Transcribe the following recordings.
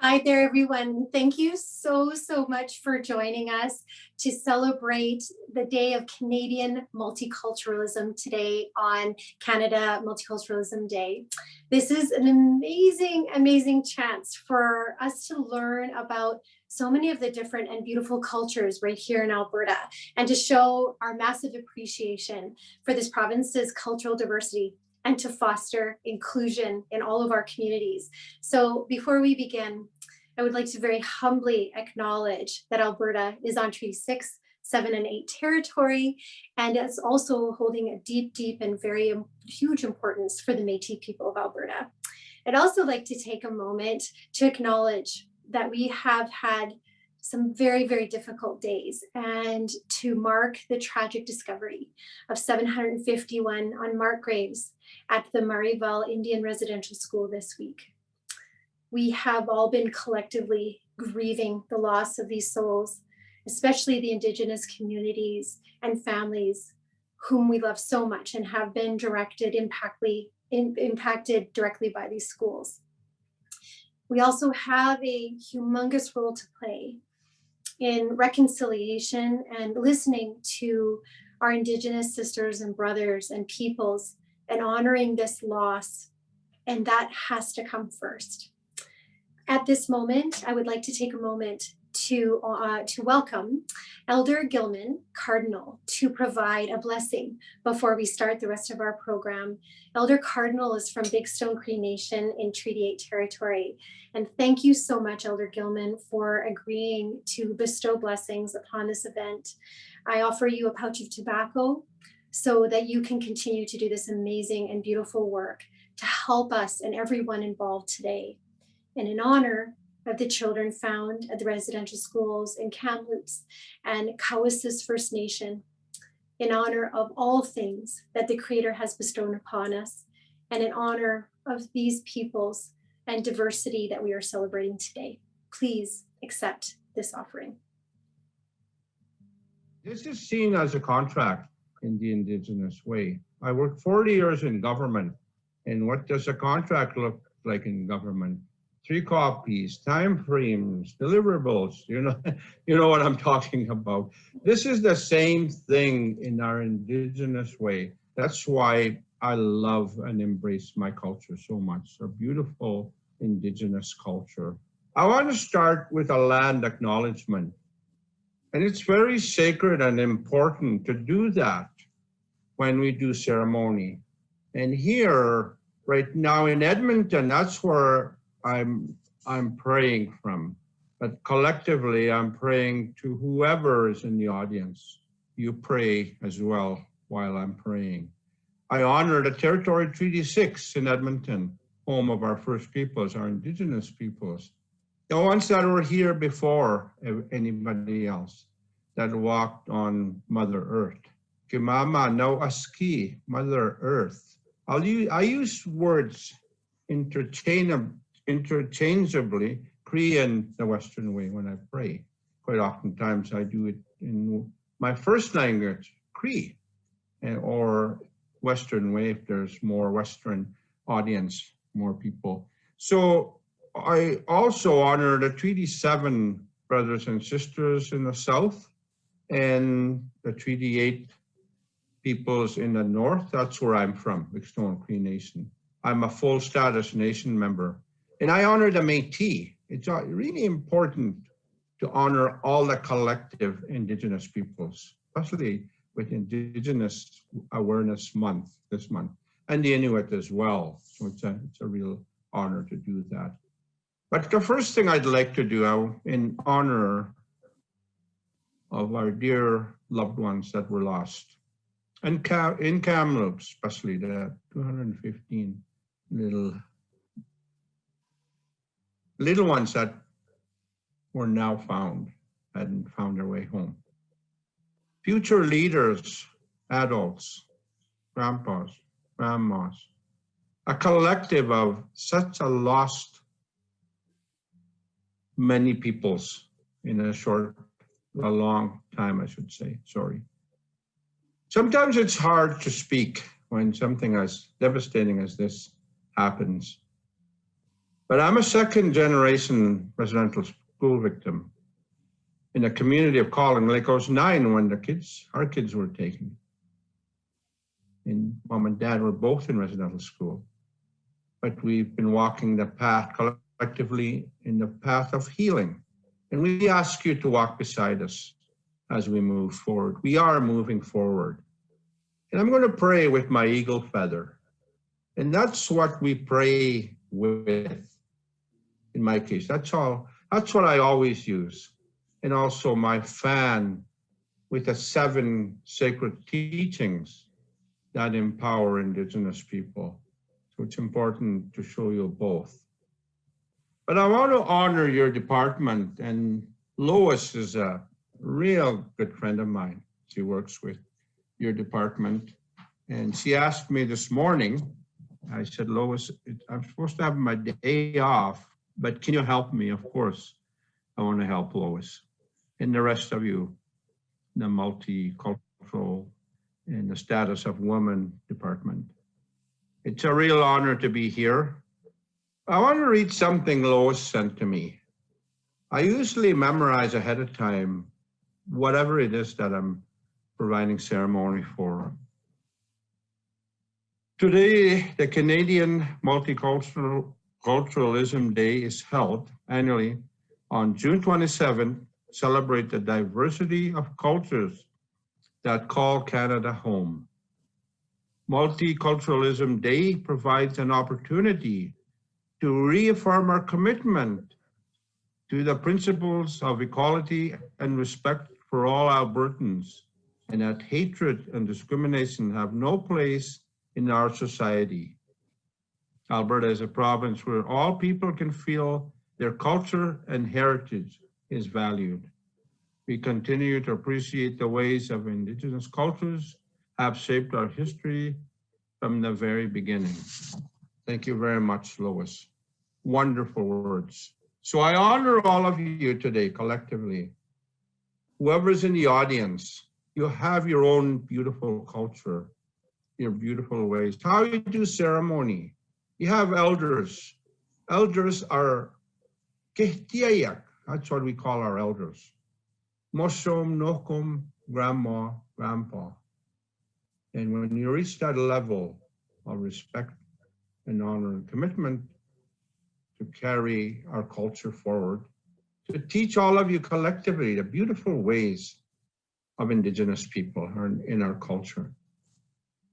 Hi there, everyone. Thank you so much for joining us to celebrate the Day of Canadian Multiculturalism today on Canada Multiculturalism Day. This is an amazing chance for us to learn about so many of the different and beautiful cultures right here in Alberta, and to show our massive appreciation for this province's cultural diversity and to foster inclusion in all of our communities. So before we begin, I would like to very humbly acknowledge that Alberta is on Treaty 6, 7, and 8 territory, and is also holding a deep and very huge importance for the Métis people of Alberta. I'd also like to take a moment to acknowledge that we have had some very difficult days, and to mark the tragic discovery of 751 unmarked graves at the Murrayville Indian Residential School this week. We have all been collectively grieving the loss of these souls, especially the Indigenous communities and families whom we love so much and have been impacted directly by these schools. We also have a humongous role to play in reconciliation and listening to our Indigenous sisters and brothers and peoples and honoring this loss, and that has to come first. At this moment, I would like to take a moment to welcome Elder Gilman, Cardinal, to provide a blessing before we start the rest of our program. Elder Cardinal is from Big Stone Cree Nation in Treaty 8 territory. And thank you so much, Elder Gilman, for agreeing to bestow blessings upon this event. I offer you a pouch of tobacco so that you can continue to do this amazing and beautiful work to help us and everyone involved today. And in honor of the children found at the residential schools in Kamloops and Cowessess First Nation, in honor of all things that the Creator has bestowed upon us, and in honor of these peoples and diversity that we are celebrating today, please accept this offering. This is seen as a contract in the Indigenous way. I worked 40 years in government, and what does a contract look like in government? 3 copies, time frames, deliverables, you know what I'm talking about. This is the same thing in our Indigenous way. That's why I love and embrace my culture so much, our beautiful Indigenous culture. I want to start with a land acknowledgement. And it's very sacred and important to do that when we do ceremony. And here, right now in Edmonton, that's where I'm praying from, but collectively I'm praying to whoever is in the audience. You pray as well while I'm praying. I honor the Territory Treaty 6 in Edmonton, home of our First Peoples, our Indigenous peoples, the ones that were here before anybody else, that walked on Mother Earth. Kimama no aski, Mother Earth. I use words interchangeably, Cree and the Western way when I pray. Quite oftentimes I do it in my first language, Cree, or Western way if there's more Western audience, more people. So I also honor the Treaty 7 brothers and sisters in the South and the Treaty 8 peoples in the North. That's where I'm from, Big Stone Cree Nation. I'm a full status nation member. And I honor the Métis. It's really important to honor all the collective Indigenous peoples, especially with Indigenous Awareness Month this month, and the Inuit as well. So it's a real honor to do that. But the first thing I'd like to do in honor of our dear loved ones that were lost, and in Kamloops, especially the 215 little ones that were now found, hadn't found their way home. Future leaders, adults, grandpas, grandmas, a collective of such a lost many peoples in a long time, I should say, sorry. Sometimes it's hard to speak when something as devastating as this happens. But I'm a second generation residential school victim in a community of Calling Lake. I was 9 when our kids were taken. And mom and dad were both in residential school. But we've been walking the path collectively in the path of healing. And we ask you to walk beside us as we move forward. We are moving forward. And I'm going to pray with my eagle feather. And that's what we pray with. In my case, that's what I always use. And also my fan with the 7 sacred teachings that empower Indigenous people. So it's important to show you both. But I want to honor your department, and Lois is a real good friend of mine. She works with your department. And she asked me this morning, I said, Lois, I'm supposed to have my day off, but can you help me? Of course, I want to help Lois and the rest of you, the multicultural and the status of women department. It's a real honor to be here. I want to read something Lois sent to me. I usually memorize ahead of time whatever it is that I'm providing ceremony for. Today, the Canadian Multiculturalism Day is held annually on June 27th, celebrate the diversity of cultures that call Canada home. Multiculturalism Day provides an opportunity to reaffirm our commitment to the principles of equality and respect for all Albertans, and that hatred and discrimination have no place in our society. Alberta is a province where all people can feel their culture and heritage is valued. We continue to appreciate the ways of Indigenous cultures have shaped our history from the very beginning. Thank you very much, Lois. Wonderful words. So I honor all of you today collectively. Whoever's in the audience, you have your own beautiful culture, your beautiful ways. How you do ceremony. You have elders. Elders are kehtiayak. That's what we call our elders. Mosom, nokom, grandma, grandpa. And when you reach that level of respect and honor and commitment to carry our culture forward, to teach all of you collectively the beautiful ways of Indigenous people in our culture.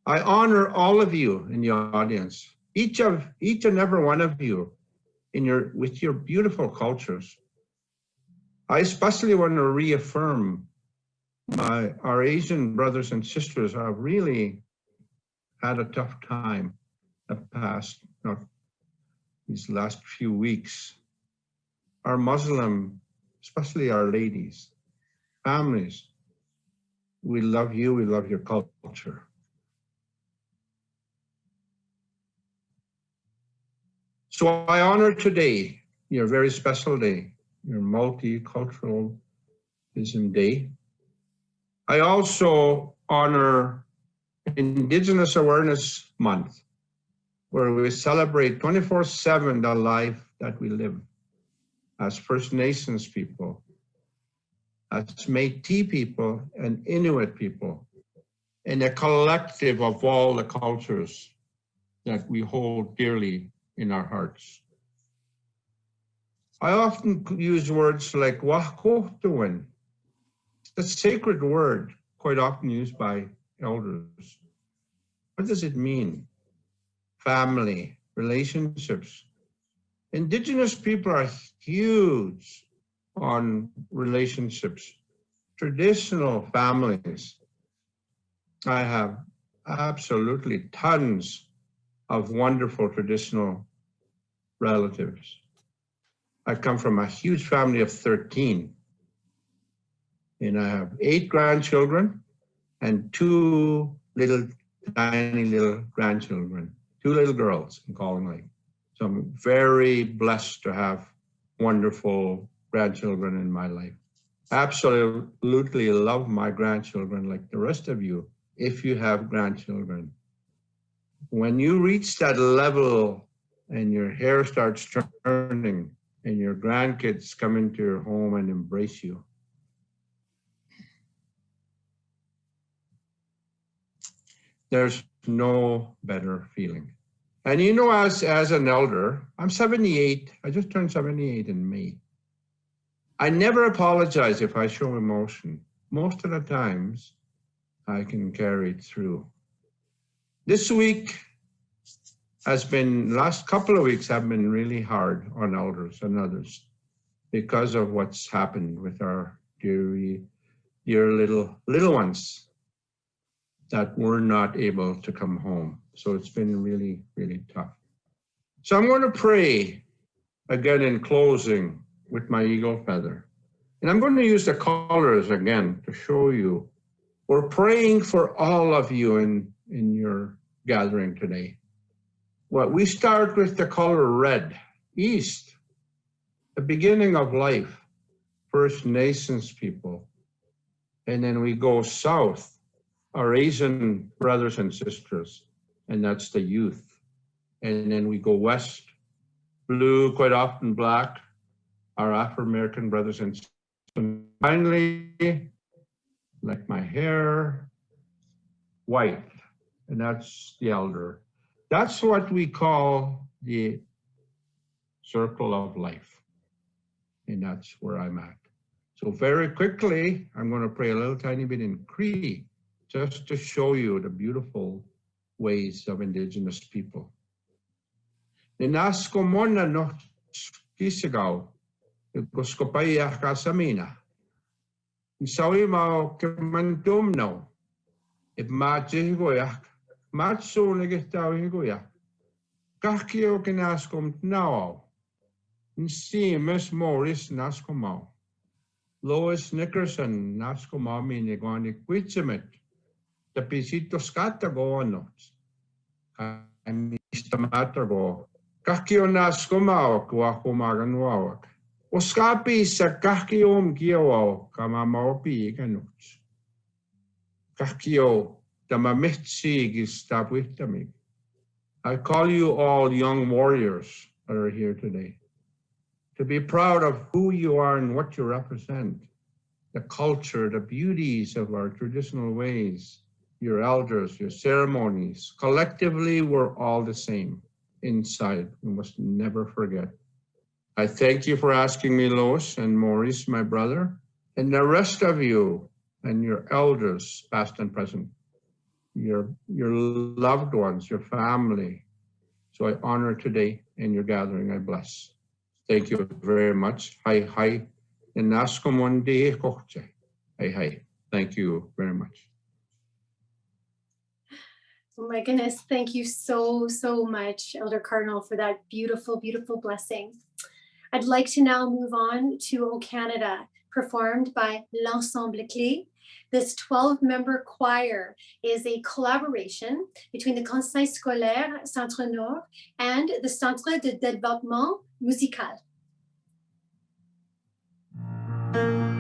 I honor all of you in the audience, each and every one of you with your beautiful cultures. I especially want to reaffirm our Asian brothers and sisters have really had a tough time the past, these last few weeks. Our Muslim, especially our ladies, families, we love you, we love your culture. So I honor today, your very special day, your Multiculturalism Day. I also honor Indigenous Awareness Month, where we celebrate 24/7 the life that we live as First Nations people, as Métis people and Inuit people, and a collective of all the cultures that we hold dearly in our hearts. I often use words like wahkohtuin, the sacred word quite often used by elders. What does it mean? Family, relationships. Indigenous people are huge on relationships, traditional families. I have absolutely tons of wonderful traditional relatives. I come from a huge family of 13, and I have 8 grandchildren and 2 tiny little grandchildren, 2 little girls in Calling Lake. So I'm very blessed to have wonderful grandchildren in my life. Absolutely love my grandchildren like the rest of you, if you have grandchildren. When you reach that level and your hair starts turning and your grandkids come into your home and embrace you. There's no better feeling. And you know, as an elder, I'm 78. I just turned 78 in May. I never apologize if I show emotion. Most of the times, I can carry it through. This week last couple of weeks have been really hard on elders and others because of what's happened with our dear little ones that were not able to come home. So it's been really, really tough. So I'm going to pray again in closing with my eagle feather. And I'm going to use the colors again to show you. We're praying for all of you in your gathering today. Well, we start with the color red, east, the beginning of life, First Nations people. And then we go south, our Asian brothers and sisters, and that's the youth. And then we go west, blue, quite often black, our Afro-American brothers and sisters. And finally, like my hair, white, and that's the elder. That's what we call the circle of life. And that's where I'm at. So very quickly, I'm going to pray a little tiny bit in Cree, just to show you the beautiful ways of Indigenous people. Ninasko mona no kisagaw, guskopaya kasamina. Isawi mao kemandum no, if majigoyak, matso negestawigoyak. Kakio kinaskom now. Nsi Miss Morris naskomau. Lois Nickerson naskomami negwani kwitsimit. The pisito skata go onos. Mr. go. Kakio naskomau kwa kumaganwawak. Oskapi sa kakiom kiawao kama maopi ikanuts. Kakio tamamitsi gistapwitamig. I call you all young warriors that are here today to be proud of who you are and what you represent, the culture, the beauties of our traditional ways, your elders, your ceremonies. Collectively, we're all the same inside. We must never forget. I thank you for asking me, Lois and Maurice, my brother, and the rest of you and your elders, past and present, your loved ones, your family. So I honor today in your gathering, I bless. Thank you very much. Hi. Hi. Thank you very much. Oh my goodness, thank you so much, Elder Cardinal, for that beautiful, beautiful blessing. I'd like to now move on to O Canada, performed by L'Ensemble Clé. This 12-member choir is a collaboration between the Conseil Scolaire Centre-Nord and the Centre de Développement Musical. Thank you.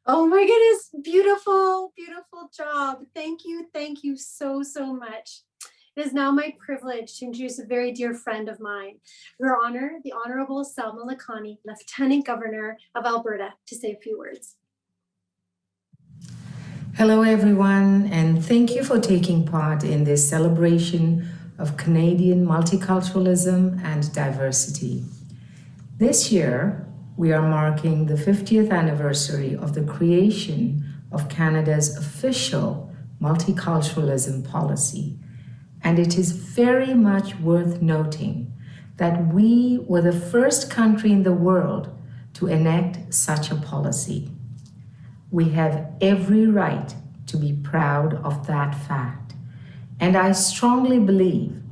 Oh my goodness, beautiful, beautiful job. Thank you so, so much. It is now my privilege to introduce a very dear friend of mine, Your Honor, the Honorable Salma Lakhani, Lieutenant Governor of Alberta, to say a few words. Hello, everyone, and thank you for taking part in this celebration of Canadian multiculturalism and diversity. This year, we are marking the 50th anniversary of the creation of Canada's official multiculturalism policy, and it is very much worth noting that we were the first country in the world to enact such a policy. We have every right to be proud of that fact, and I strongly believe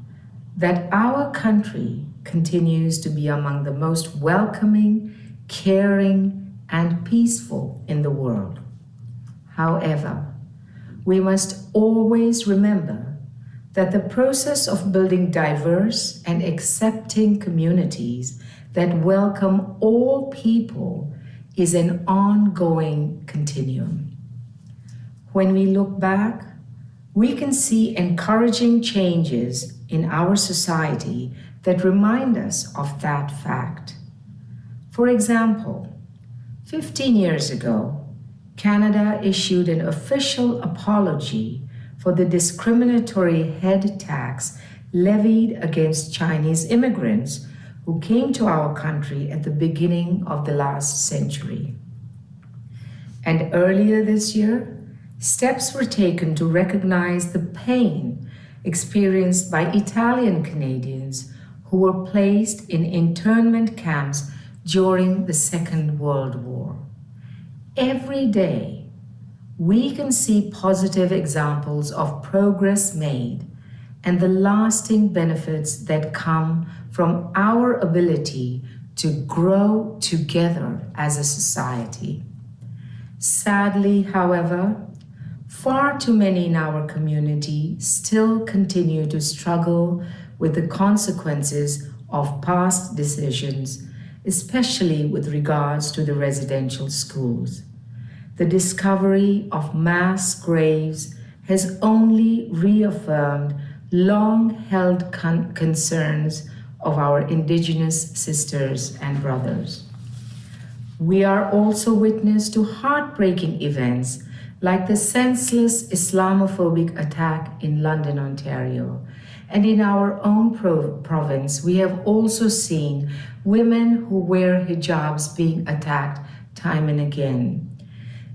that our country continues to be among the most welcoming, caring, and peaceful in the world. However, we must always remember that the process of building diverse and accepting communities that welcome all people is an ongoing continuum. When we look back, we can see encouraging changes in our society that remind us of that fact. For example, 15 years ago, Canada issued an official apology for the discriminatory head tax levied against Chinese immigrants who came to our country at the beginning of the last century. And earlier this year, steps were taken to recognize the pain experienced by Italian Canadians who were placed in internment camps during the Second World War. Every day, we can see positive examples of progress made and the lasting benefits that come from our ability to grow together as a society. Sadly, however, far too many in our community still continue to struggle with the consequences of past decisions, especially with regards to the residential schools. The discovery of mass graves has only reaffirmed long-held concerns of our Indigenous sisters and brothers. We are also witness to heartbreaking events like the senseless Islamophobic attack in London, Ontario. And in our own province, we have also seen women who wear hijabs being attacked time and again.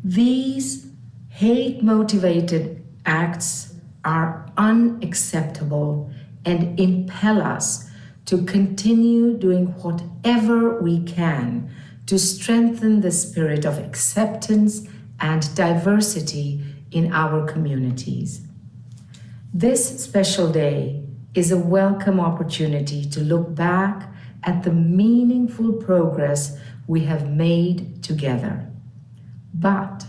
These hate-motivated acts are unacceptable and impel us to continue doing whatever we can to strengthen the spirit of acceptance and diversity in our communities. This special day is a welcome opportunity to look back at the meaningful progress we have made together. But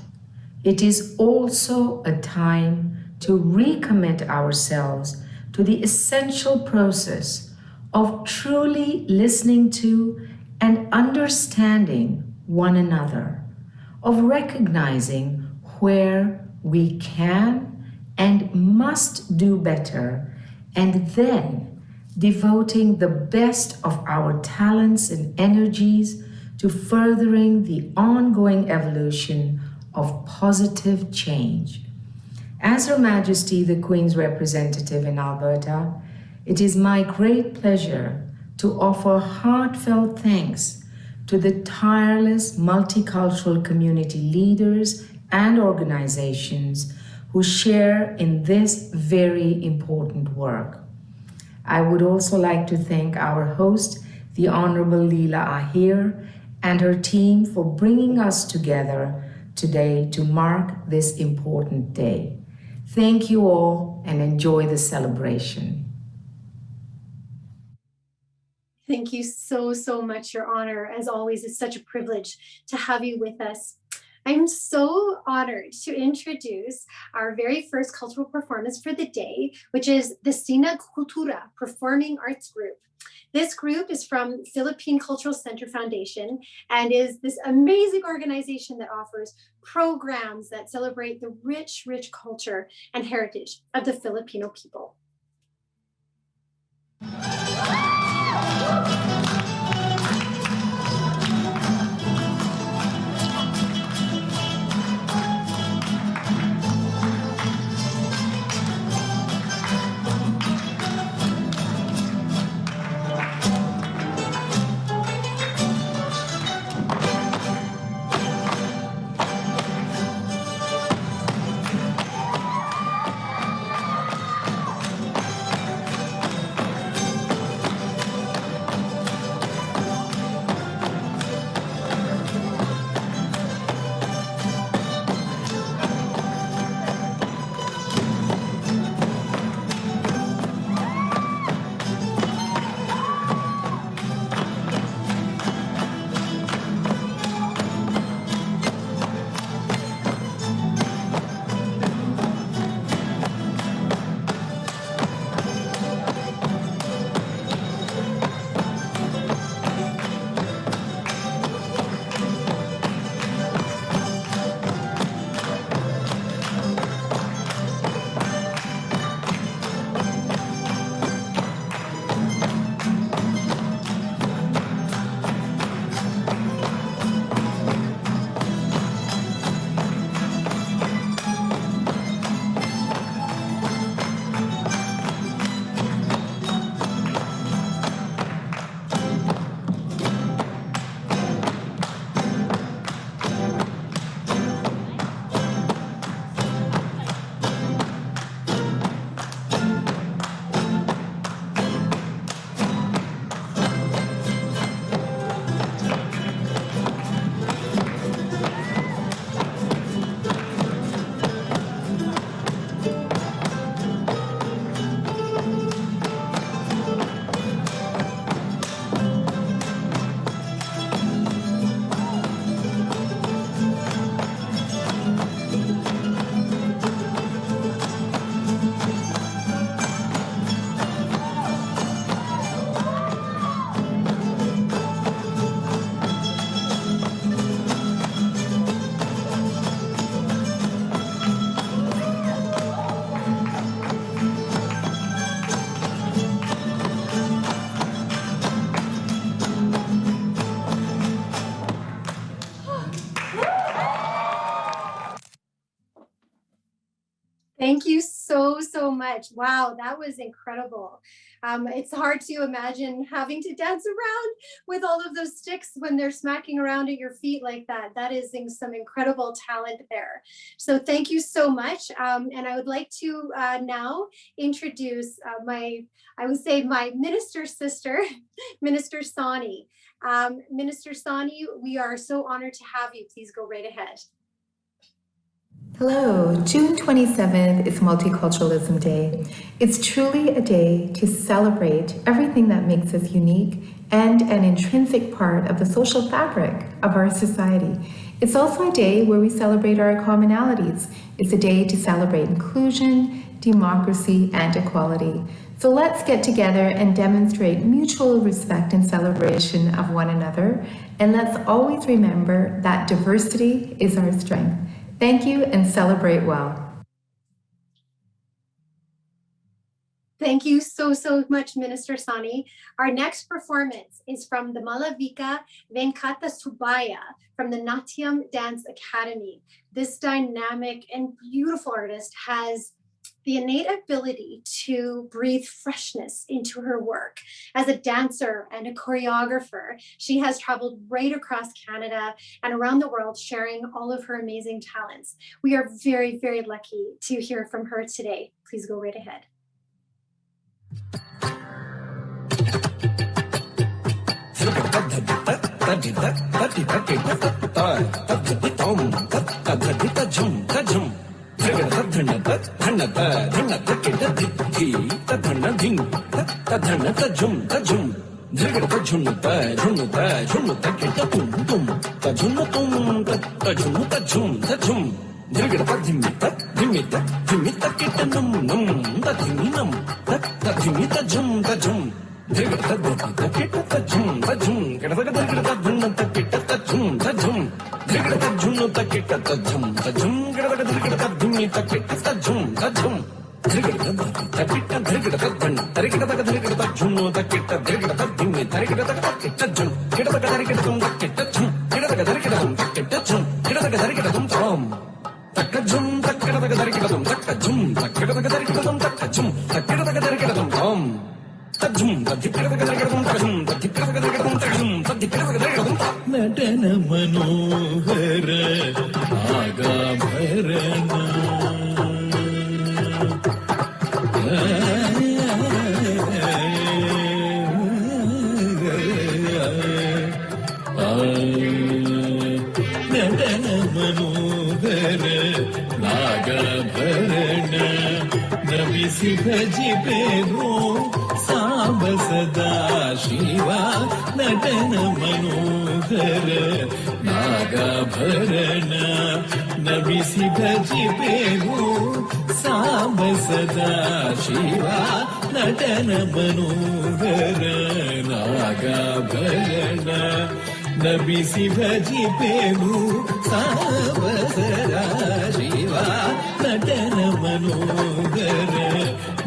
it is also a time to recommit ourselves to the essential process of truly listening to and understanding one another, of recognizing where we can and must do better, and then devoting the best of our talents and energies to furthering the ongoing evolution of positive change. As Her Majesty the Queen's representative in Alberta, it is my great pleasure to offer heartfelt thanks to the tireless multicultural community leaders and organizations who share in this very important work. I would also like to thank our host, the Honorable Leela Aheer, and her team for bringing us together today to mark this important day. Thank you all and enjoy the celebration. Thank you so, so much, Your Honor. As always, it's such a privilege to have you with us. I'm so honored to introduce our very first cultural performance for the day, which is the Cena Cultura Performing Arts Group. This group is from Philippine Cultural Center Foundation and is this amazing organization that offers programs that celebrate the rich, rich culture and heritage of the Filipino people. Thank you so, so much. Wow, that was incredible. It's hard to imagine having to dance around with all of those sticks when they're smacking around at your feet like that. That is some incredible talent there. So thank you so much. And I would like to now introduce my minister sister, Minister Sani. Minister Sani, we are so honored to have you. Please go right ahead. Hello, June 27th is Multiculturalism Day. It's truly a day to celebrate everything that makes us unique and an intrinsic part of the social fabric of our society. It's also a day where we celebrate our commonalities. It's a day to celebrate inclusion, democracy, and equality. So let's get together and demonstrate mutual respect and celebration of one another. And let's always remember that diversity is our strength. Thank you and celebrate well. Thank you so, so much, Minister Sani. Our next performance is from the Malavika Venkata Subaya from the Natyam Dance Academy. This dynamic and beautiful artist has the innate ability to breathe freshness into her work. As a dancer and a choreographer, she has traveled right across Canada and around the world sharing all of her amazing talents. We are very, very lucky to hear from her today. Please go right ahead. ನಟನ ಮನೋಹರ ನಾಗಾಭರಣ ನಟನ ಮನೋಹರ ನಾಗಾಭರಣ ನಮಿಸಿ ಭಜಿಪೆನೋ ಸಾಂಬ ಸದಾ ಶಿವ ನಟನ ಮನೋಹರ ನಾಗಾಭರಣ ನಮಿಸಿ ಭಜಿಪೆನೋ ಸಾಂಬ ಸದಾ ಶಿವ ನಟನ ಮನೋಹರ ನಾಗಾಭರಣ ನಮಿಸಿ ಭಜಿಪೆನು ಸಾಂಬ ಸದಾ ಶಿವ ನಟನ ಮನೋಹರ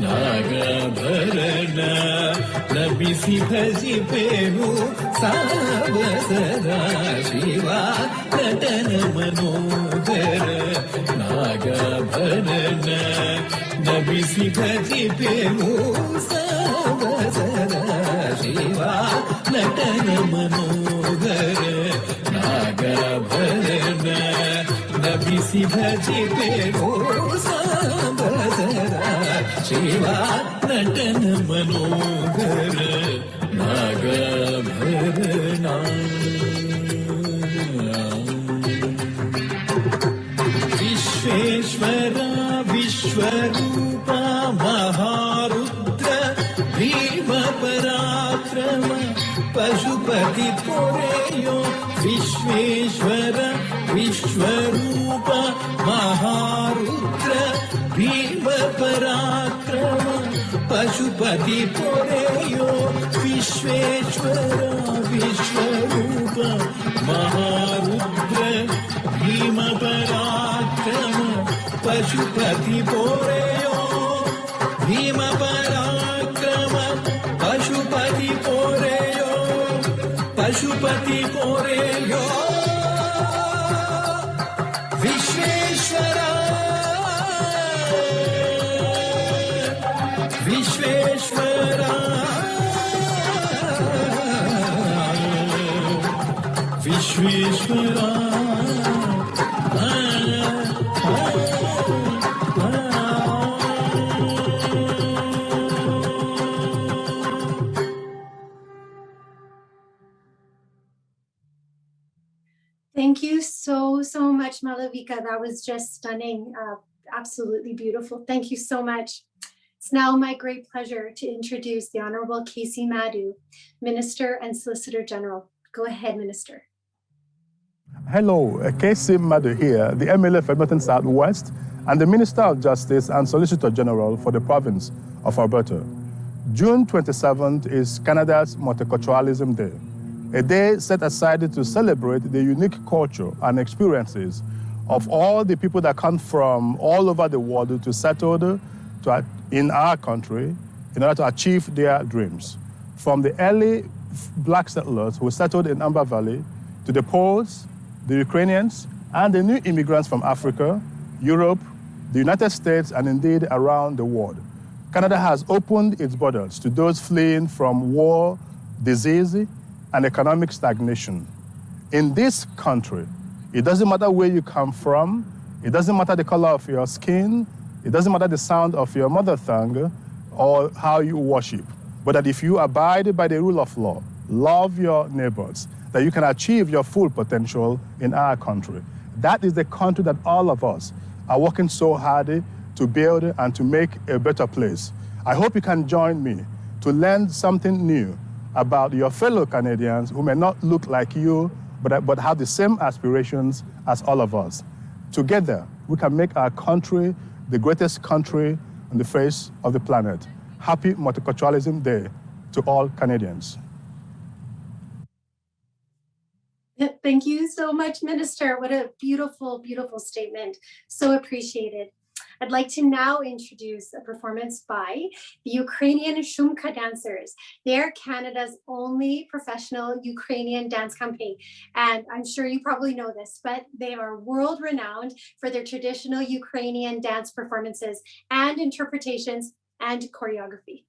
ನಾಗಾಭರಣ ನಮಿಸಿ ಭಜಿಪೆನು ಸಾಂಬ ಸದಾ ಶಿವ ನಟನ ಮನೋಹರ ನಾಗಾಭರಣ ನಮಿಸಿ ಭಜಿಪೆನು ಸಾಂಬ ಸದಾ ಶಿವ ನಟನ ಮನೋಹರ ನಾಗಾಭರಣ ನಮಿಸಿ ಭಜಿಪೆನು ಸಾಂಬ ಸದಾ ಶಿವ ನಟನ ಮನೋಹರ ನಾಗಾಭರಣ ವಿಶ್ವೇಶ್ವರ ವಿಶ್ವರೂಪ ಮಹಾರುದ್ರ ಭೀಮ ಪರಾಕ್ರಮ ಪಶುಪತಿ ಪೊರೆಯೋ ವಿಶ್ವೇಶ್ವರ ವಿಶ್ವರೂಪ ಮಹಾರುದ್ರ ಭೀಮ ಪರಾಕ್ರಮ ಪಶುಪತಿ ಪೊರೆಯೋ ವಿಶ್ವೇಶ್ವರ ವಿಶ್ವರೂಪ ಮಹಾರುದ್ರ ಭೀಮ ಪರಾಕ್ರಮ ಪಶುಪತಿ ಪೊರೆಯೋ ಭೀಮ ಪರಾಕ್ರಮ Pashupati ಪೊರೆಯೋ Pashupati ಪೊರೆಯೋ Vishweshwar Vishweshwar Vishweshwar Thank you so much, Malavika. That was just stunning. Absolutely beautiful. Thank you so much. It's now my great pleasure to introduce the Honorable Casey Madhu, Minister and Solicitor General. Go ahead, Minister. Hello, Casey Madhu here, the MLA for Edmonton Southwest and the Minister of Justice and Solicitor General for the province of Alberta. June 27th is Canada's Multiculturalism Day, a day set aside to celebrate the unique culture and experiences of all the people that come from all over the world to settle in our country in order to achieve their dreams. From the early black settlers who settled in Amber Valley to the Poles, the Ukrainians, and the new immigrants from Africa, Europe, the United States, and indeed around the world. Canada has opened its borders to those fleeing from war, disease, and economic stagnation. In this country, it doesn't matter where you come from, it doesn't matter the color of your skin, it doesn't matter the sound of your mother tongue or how you worship, but that if you abide by the rule of law, love your neighbors, that you can achieve your full potential in our country. That is the country that all of us are working so hard to build and to make a better place. I hope you can join me to learn something new about your fellow Canadians who may not look like you, but have the same aspirations as all of us. Together, we can make our country the greatest country on the face of the planet. Happy Multiculturalism Day to all Canadians. Thank you so much, Minister. What a beautiful, beautiful statement. So appreciated. I'd like to now introduce a performance by the Ukrainian Shumka dancers. They're Canada's only professional Ukrainian dance company. And I'm sure you probably know this, but they are world renowned for their traditional Ukrainian dance performances and interpretations and choreography.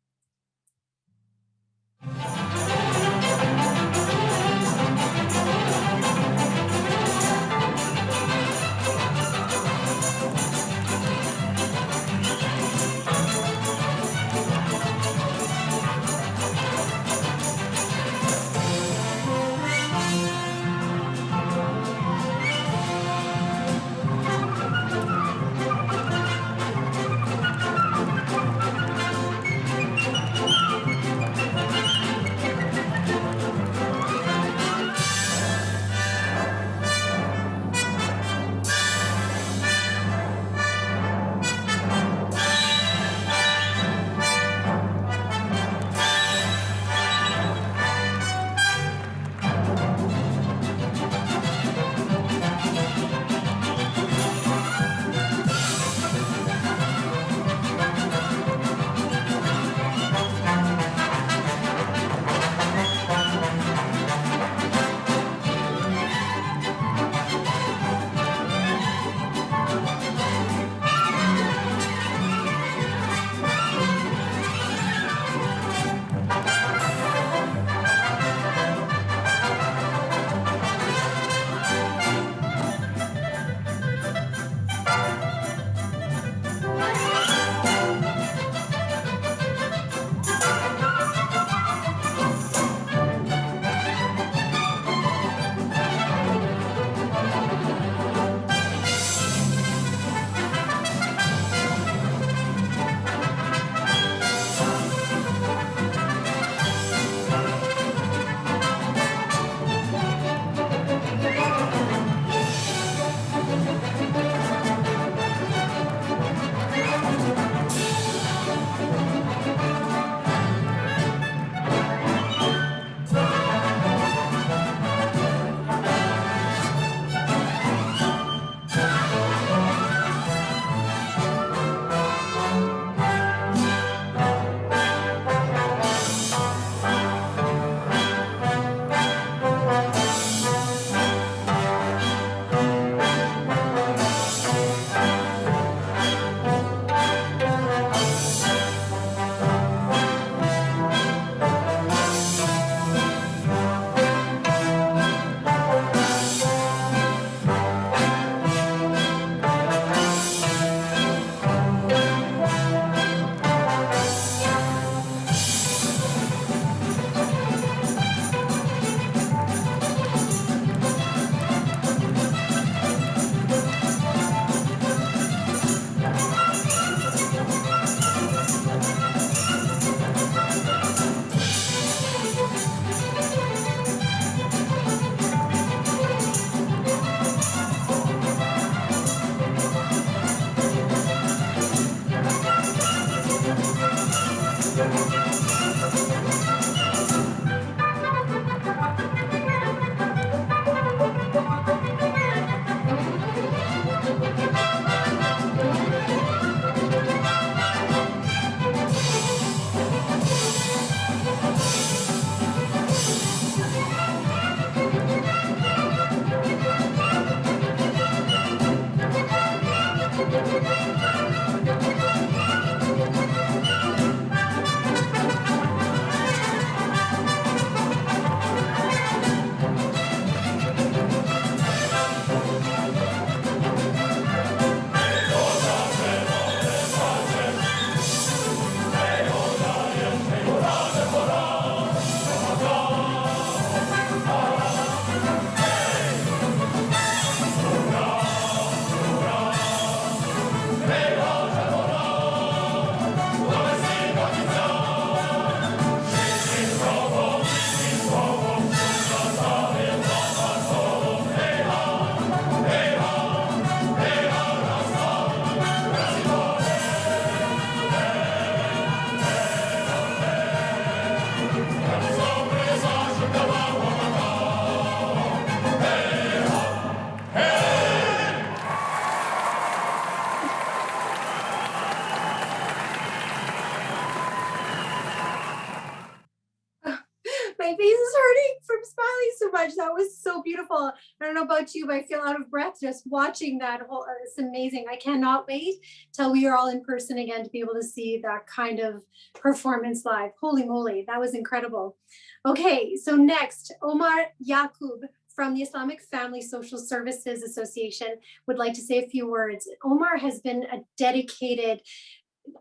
so beautiful. I don't know about you, but I feel out of breath just watching that whole, it's amazing. I cannot wait till we are all in person again to be able to see that kind of performance live. Holy moly, that was incredible. Okay, so next, Omar Yakub from the Islamic Family Social Services Association would like to say a few words. Omar has been a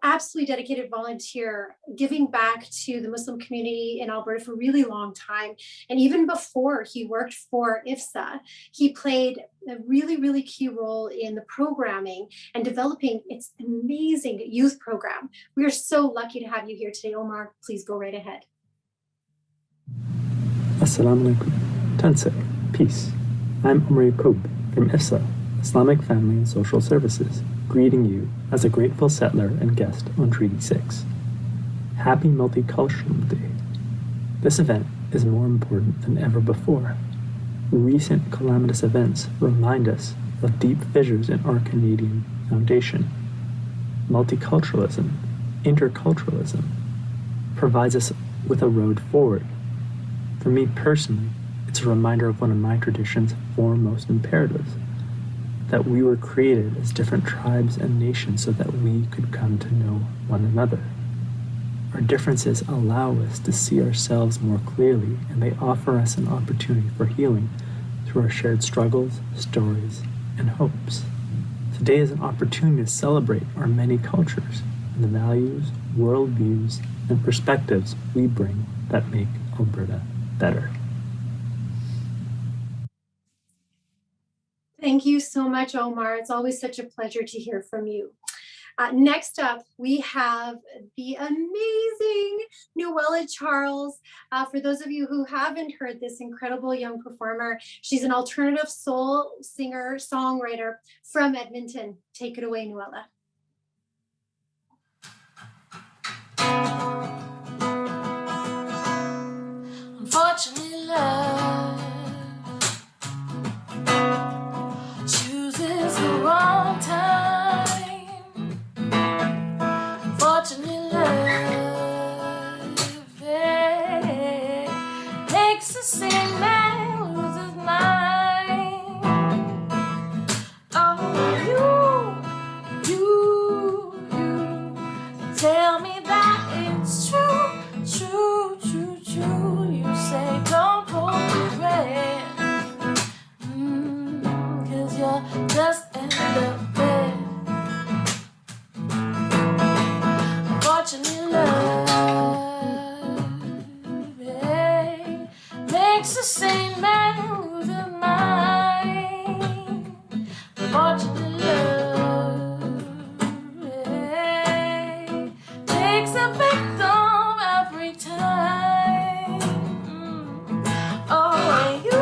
absolutely dedicated volunteer, giving back to the Muslim community in Alberta for a really long time. And even before he worked for IFSA, he played a really, really key role in the programming and developing its amazing youth program. We are so lucky to have you here today, Omar. Please go right ahead. Assalamu alaikum. Tansik. Peace. I'm Omar Yakub from IFSA, Islamic Family and Social Services, greeting you as a grateful settler and guest on Treaty 6. Happy Multiculturalism Day. This event is more important than ever before. Recent calamitous events remind us of deep fissures in our Canadian foundation. Multiculturalism, interculturalism, provides us with a road forward. For me personally, it's a reminder of one of my tradition's foremost imperatives, that we were created as different tribes and nations so that we could come to know one another. Our differences allow us to see ourselves more clearly, and they offer us an opportunity for healing through our shared struggles, stories, and hopes. Today is an opportunity to celebrate our many cultures and the values, worldviews, and perspectives we bring that make Alberta better. Thank you so much, Omar. It's always such a pleasure to hear from you. Next up, we have the amazing Nuella Charles. For those of you who haven't heard this incredible young performer, she's an alternative soul singer, songwriter from Edmonton. Take it away, Nuella. Unfortunately, love chooses the wrong time. Unfortunately, love makes the same man lose his mind. Oh, you tell me that it's true. You say don't hold regret, 'cause you're just in the bed. Unfortunately, love makes the same man lose his mind. Unfortunately, love takes a victim every time. Oh, you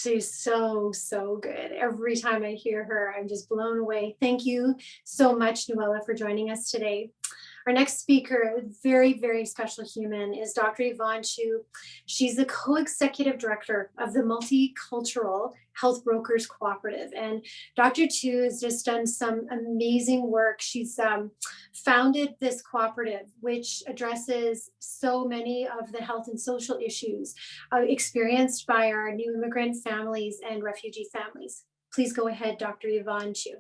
She's so, so good. Every time I hear her, I'm just blown away. Thank you so much, Nuella, for joining us today. Our next speaker, a very, very special human, is Dr. Yvonne Chu. She's the co-executive director of the Multicultural Health Brokers Cooperative. And Dr. Chu has just done some amazing work. She's founded this cooperative, which addresses so many of the health and social issues experienced by our new immigrant families and refugee families. Please go ahead, Dr. Yvonne Chu.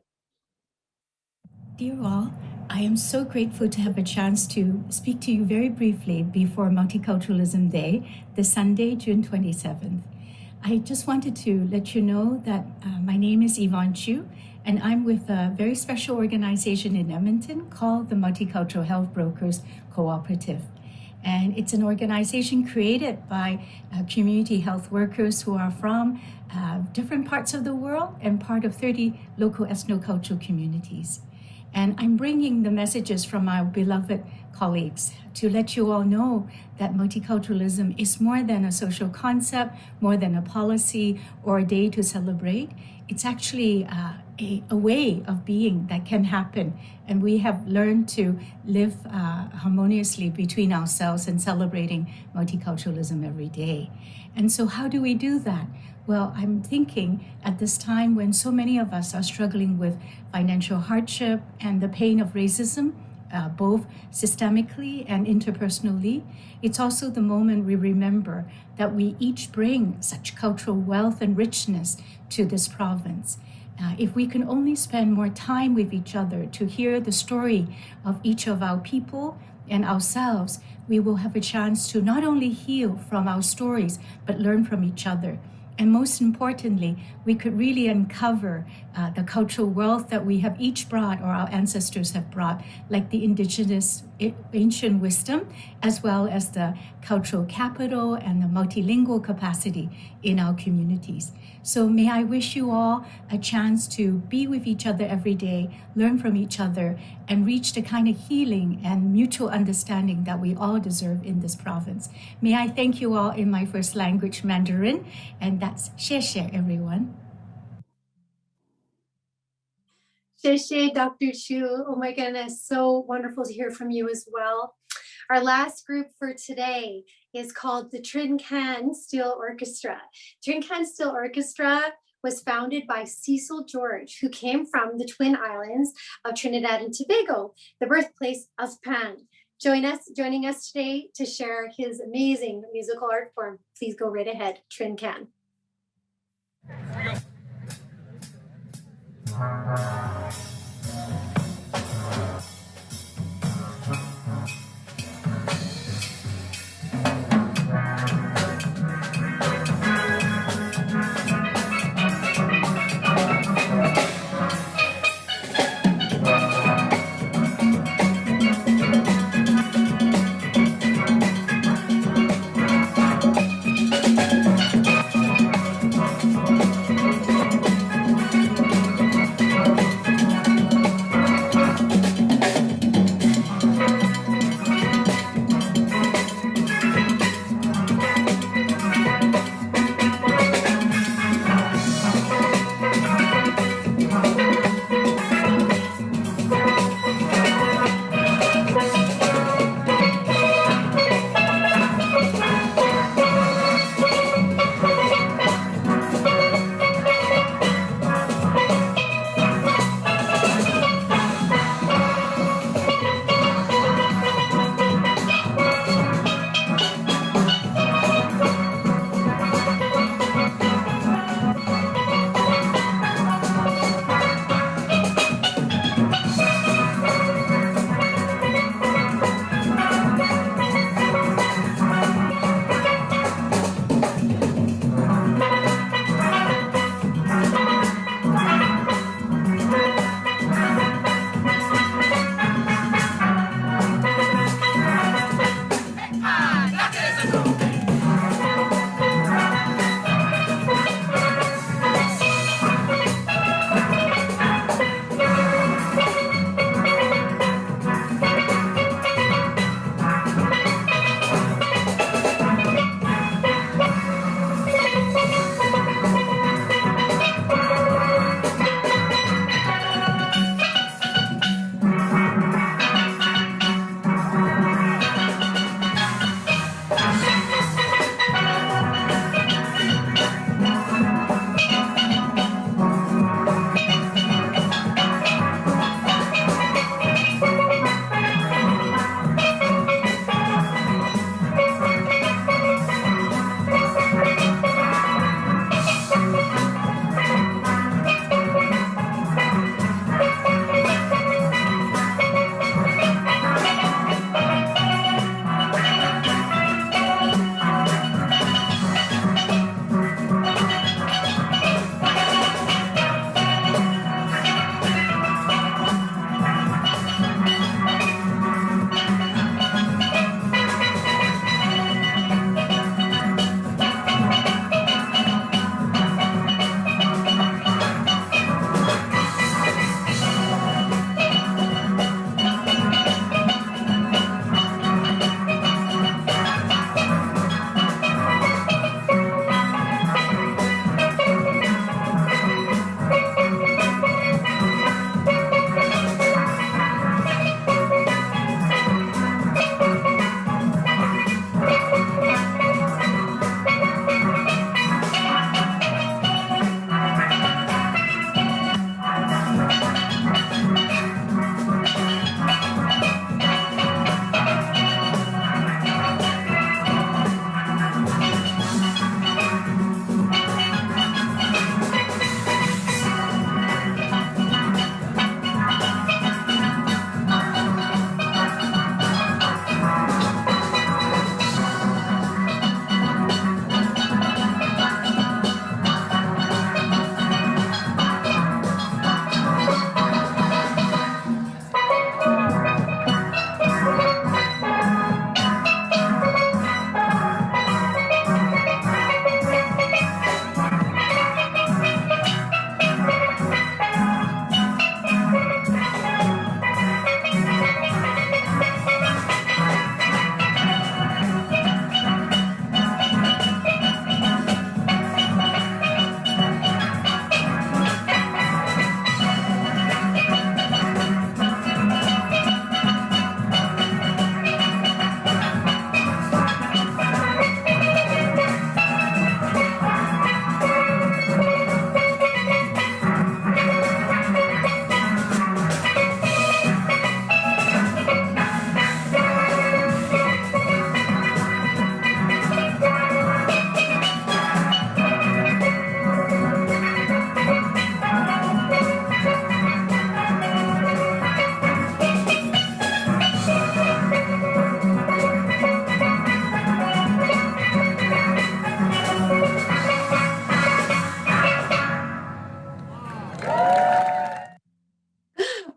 Dear all, I am so grateful to have a chance to speak to you very briefly before Multiculturalism Day, this Sunday, June 27th. I just wanted to let you know that my name is Yvonne Chu, and I'm with a very special organization in Edmonton called the Multicultural Health Brokers Cooperative. And it's an organization created by community health workers who are from different parts of the world and part of 30 local ethnocultural communities. And I'm bringing the messages from our beloved colleagues to let you all know that multiculturalism is more than a social concept, more than a policy or a day to celebrate. It's actually a way of being that can happen. And we have learned to live harmoniously between ourselves and celebrating multiculturalism every day. And so how do we do that? Well, I'm thinking at this time when so many of us are struggling with financial hardship and the pain of racism, both systemically and interpersonally, it's also the moment we remember that we each bring such cultural wealth and richness to this province. If we can only spend more time with each other to hear the story of each of our people and ourselves, we will have a chance to not only heal from our stories, but learn from each other. And most importantly, we could really uncover the cultural wealth that we have each brought or our ancestors have brought, like the Indigenous ancient wisdom, as well as the cultural capital and the multilingual capacity in our communities. So may I wish you all a chance to be with each other every day, learn from each other, and reach the kind of healing and mutual understanding that we all deserve in this province. May I thank you all in my first language, Mandarin, and that's 谢谢 everyone. 谢谢, Dr. Chu. Oh my goodness, so wonderful to hear from you as well. Our last group for today is called the Trincan Steel Orchestra. Trincan Steel Orchestra was founded by Cecil George, who came from the Twin Islands of Trinidad and Tobago, the birthplace of Pan. Joining us today to share his amazing musical art form. Please go right ahead, Trincan.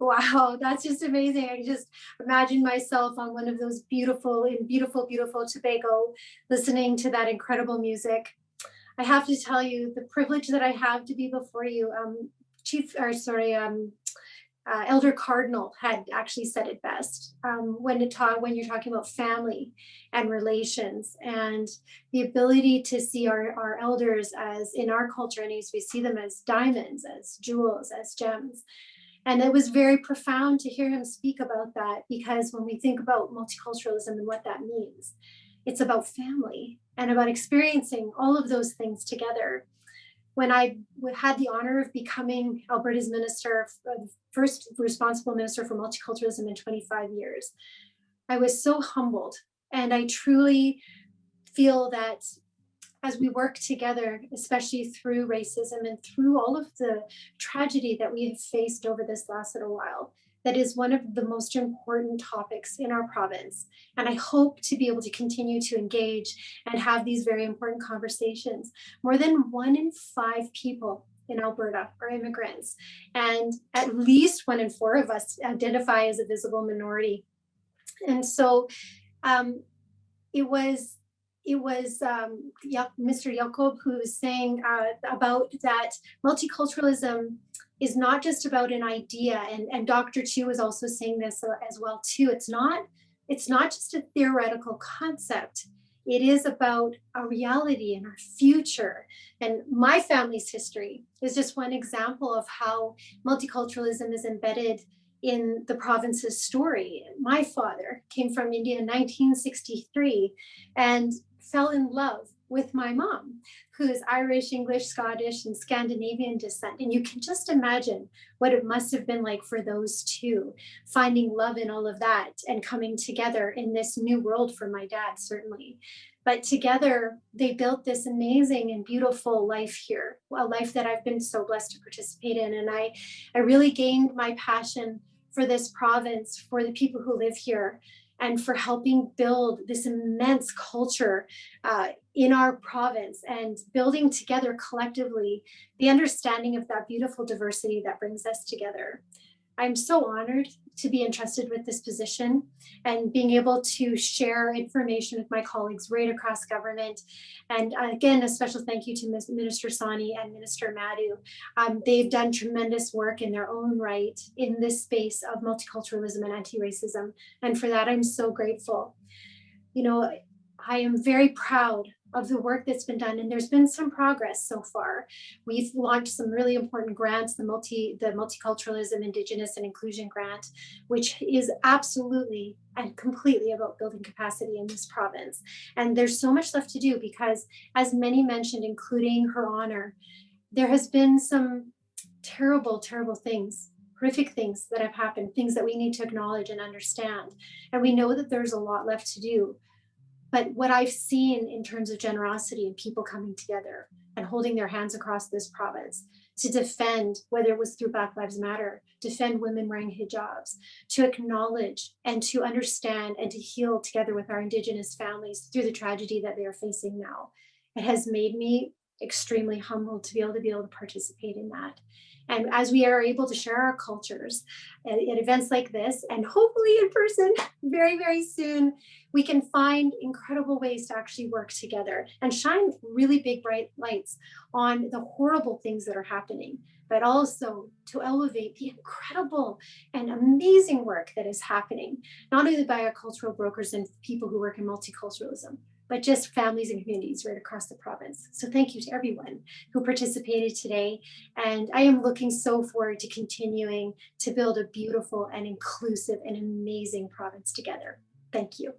Wow, that's just amazing. I just imagine myself on one of those beautiful Tobago, listening to that incredible music. I have to tell you the privilege that I have to be before you. Elder Cardinal had actually said it best when you're talking about family and relations and the ability to see our elders as in our culture, and we see them as diamonds, as jewels, as gems. And it was very profound to hear him speak about that, because when we think about multiculturalism and what that means, it's about family and about experiencing all of those things together. When I had the honor of becoming Alberta's first responsible minister for multiculturalism in 25 years, I was so humbled. And I truly feel that as we work together, especially through racism and through all of the tragedy that we have faced over this last little while, that is one of the most important topics in our province. And I hope to be able to continue to engage and have these very important conversations. More than 1 in 5 people in Alberta are immigrants, and at least 1 in 4 of us identify as a visible minority. And so it was Mr. Yakub who was saying about that multiculturalism is not just about an idea, and Dr. Chu was also saying this as well too. It's not just a theoretical concept. It is about a reality and our future. And my family's history is just one example of how multiculturalism is embedded in the province's story. My father came from India in 1963 and fell in love with my mom, who's Irish, English, Scottish, and Scandinavian descent. And you can just imagine what it must have been like for those two, finding love in all of that and coming together in this new world for my dad, certainly. But together, they built this amazing and beautiful life here, a life that I've been so blessed to participate in. And I really gained my passion for this province, for the people who live here, and for helping build this immense culture in our province and building together collectively the understanding of that beautiful diversity that brings us together. I'm so honored to be entrusted with this position and being able to share information with my colleagues right across government. And again, a special thank you to Minister Sani and Minister Madhu. They've done tremendous work in their own right in this space of multiculturalism and anti-racism. And for that, I'm so grateful. You know, I am very proud of the work that's been done, and there's been some progress so far. We've launched some really important grants, the Multiculturalism, Indigenous, and Inclusion Grant, which is absolutely and completely about building capacity in this province. And there's so much left to do because, as many mentioned, including Her Honor, there has been some terrible, terrible things, horrific things that have happened, things that we need to acknowledge and understand. And we know that there's a lot left to do. But what I've seen in terms of generosity and people coming together and holding their hands across this province to defend, whether it was through Black Lives Matter, defend women wearing hijabs, to acknowledge and to understand and to heal together with our Indigenous families through the tragedy that they are facing now. It has made me extremely humbled to be able to participate in that. And as we are able to share our cultures at events like this, and hopefully in person very, very soon, we can find incredible ways to actually work together and shine really big, bright lights on the horrible things that are happening, but also to elevate the incredible and amazing work that is happening, not only by our cultural brokers and people who work in multiculturalism, but just families and communities right across the province. So thank you to everyone who participated today. And I am looking so forward to continuing to build a beautiful and inclusive and amazing province together. Thank you.